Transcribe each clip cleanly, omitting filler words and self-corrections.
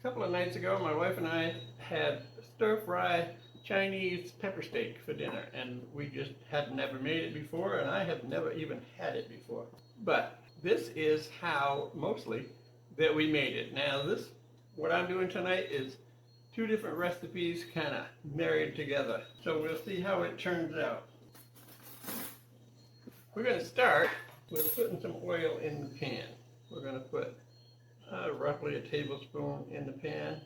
couple of nights ago, my wife and I had stir-fry Chinese pepper steak for dinner, and we just had never made it before, and I had never even had it before. But this is how, mostly, that we made it. Now what I'm doing tonight is two different recipes kind of married together. So we'll see how it turns out. We're going to start with putting some oil in the pan. We're going to put roughly a tablespoon in the pan.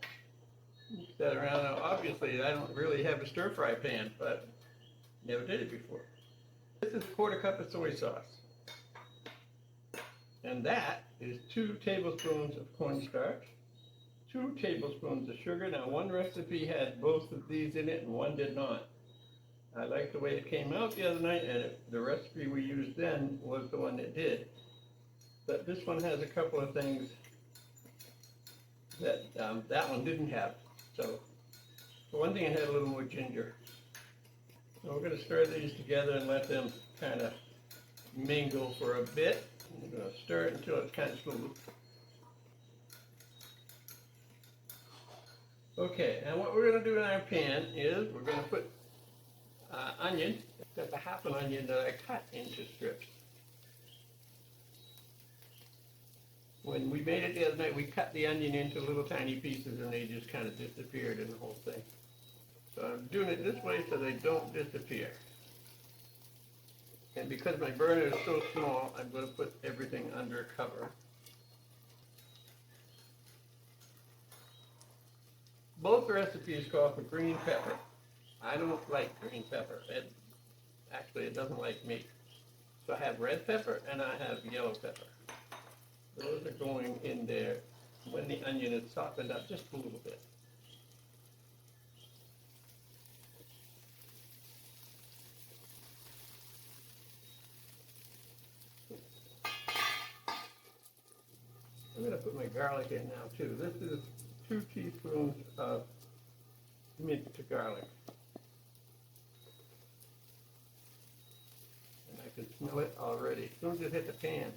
Mix that around. Now, obviously, I don't really have a stir-fry pan, but never did it before. This is a quarter cup of soy sauce. And that is 2 tablespoons of cornstarch, 2 tablespoons of sugar. Now, one recipe had both of these in it and one did not. I liked the way it came out the other night, and the recipe we used then was the one that did. But this one has a couple of things that that one didn't have. So, for one thing, it had a little more ginger. So we're going to stir these together and let them kind of mingle for a bit. We're going to stir it until it's kind of smooth. Okay, and what we're going to do in our pan is we're going to put onion. That's a half an onion that I cut into strips. When we made it the other night, we cut the onion into little tiny pieces and they just kind of disappeared in the whole thing. So I'm doing it this way so they don't disappear. And because my burner is so small, I'm going to put everything under cover. Both recipes call for green pepper. I don't like green pepper. It doesn't like me. So I have red pepper and I have yellow pepper. Those are going in there when the onion is softened up just a little bit. I'm going to put my garlic in now too. This is 2 teaspoons of minced garlic. And I can smell it already as soon as it hit the pan.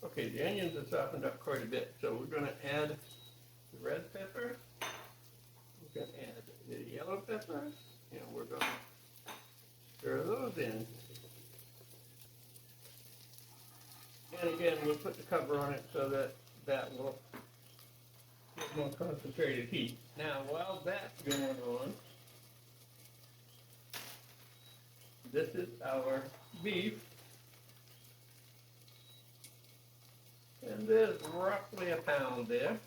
Okay, the onions have softened up quite a bit, so we're going to add the red pepper, we're going to add the yellow pepper, and we're going to stir those in. And again, we'll put the cover on it so that that will get more concentrated heat. Now, while that's going on, this is our beef. And there's roughly a pound there.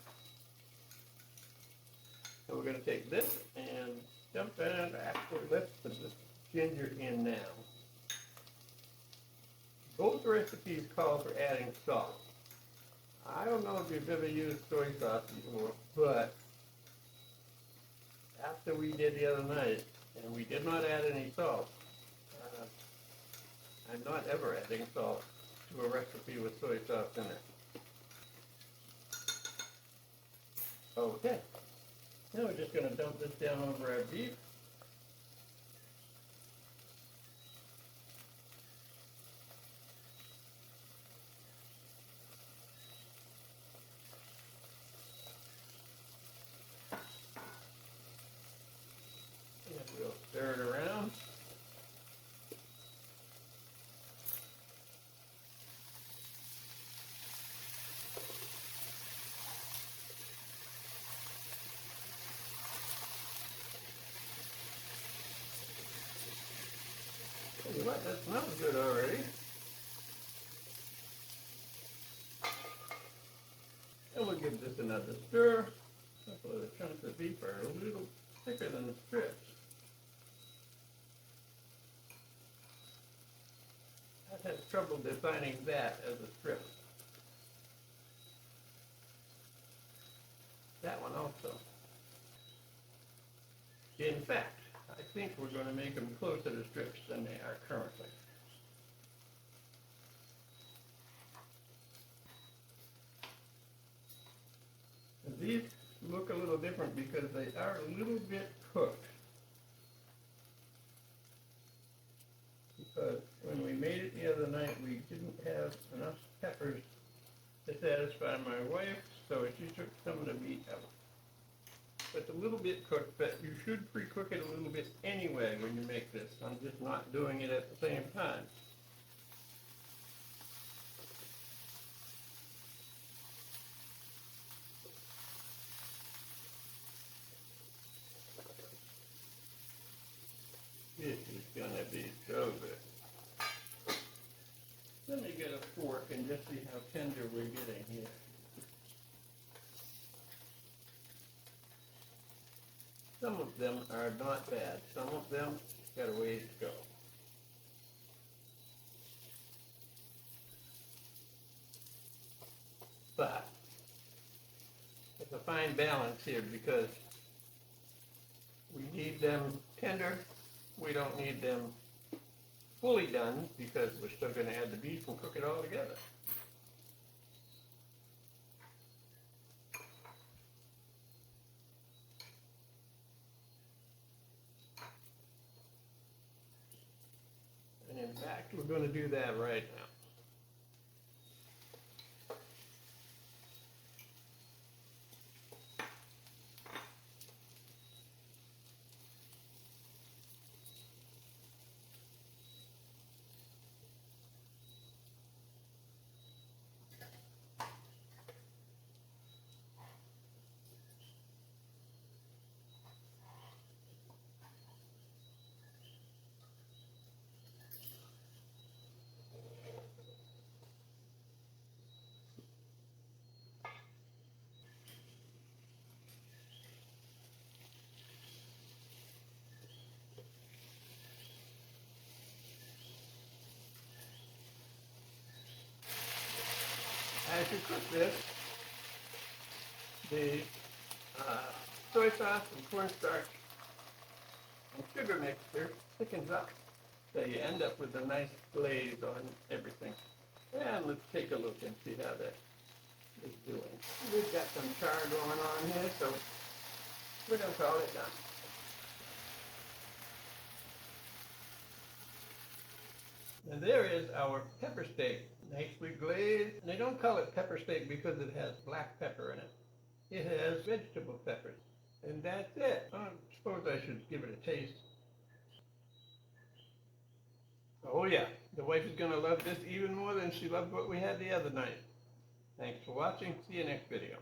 So we're going to take this and dump it in. Actually, let's put this ginger in now. Both recipes call for adding salt. I don't know if you've ever used soy sauce before, but after we did the other night, and we did not add any salt, I'm not ever adding salt to a recipe with soy sauce in it. Okay, now we're just going to dump this down over our beef. And we'll stir it around. What? That smells good already. And we'll give this another stir. A couple of the chunks of beef are a little thicker than the strips. I've had trouble defining that as a strip. That one also. In fact, I think we're going to make them closer to strips than they are currently. And these look a little different because they are a little bit cooked. Because when we made it the other night, we didn't have enough peppers to satisfy my wife. so she took some of the meat out. It's a little bit cooked, but you should pre-cook it a little bit anyway when you make this. I'm just not doing it at the same time. This is gonna be so good. Let me get a fork and just see how tender we're getting here. Some of them are not bad. Some of them got a ways to go. But it's a fine balance here because we need them tender. We don't need them fully done because we're still going to add the beef and cook it all together. And in fact, we're going to do that right now. As you cook this, the soy sauce and cornstarch and sugar mixture thickens up. So you end up with a nice glaze on everything. And let's take a look and see how that is doing. We've got some char going on here, so we're going to call it done. And there is our pepper steak, nicely glazed. And they don't call it pepper steak because it has black pepper in it. It has vegetable peppers. And that's it. I suppose I should give it a taste. Oh yeah, the wife is going to love this even more than she loved what we had the other night. Thanks for watching. See you next video.